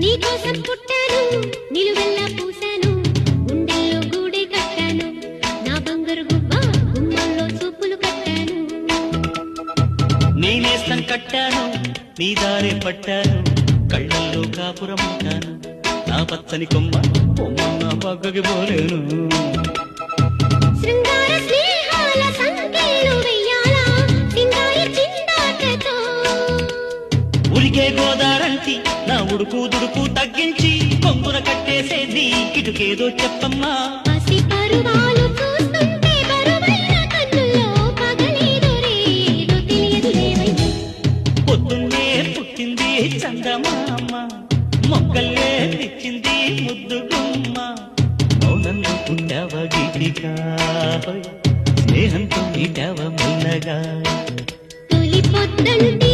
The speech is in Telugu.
నీకోసం పుట్టాను నిలువెల్లా పూసాను గుండెల్లో గూడే కట్టాను నా బంగారు గువ్వ గుమ్మంలో చూపులు కట్టాను నేనేస్తం కట్టాను నీ దారే పట్టాను కళ్ళల్లో కాపురం ఉంటాను నా పచ్చని కొమ్మ కొమ్మ నా పక్కకి పోలేను శృంగార స్నేహాల సంఖ్యలు వెయ్యాలా సింగారి చిందాటతో ఉరికే గోదారంటి నా ఉడుకు దుడుకు తగ్గించి కొంగున కట్టేసేది కిటుకేదో చెప్పమ్మా పసి పరువాలు చూస్తుంటే బరువైన కన్నుల్లో పగలేదో రేదో తెలియదు లేవయ్యా పొద్దున్నే పుట్టింది చందమామ మొక్కల్లే తెచ్చింది ముద్దు గుమ్మ మౌనంలో పుట్టావ గీతిగా స్నేహంతో నీటావ మెల్లగా తొలి పొద్దంటి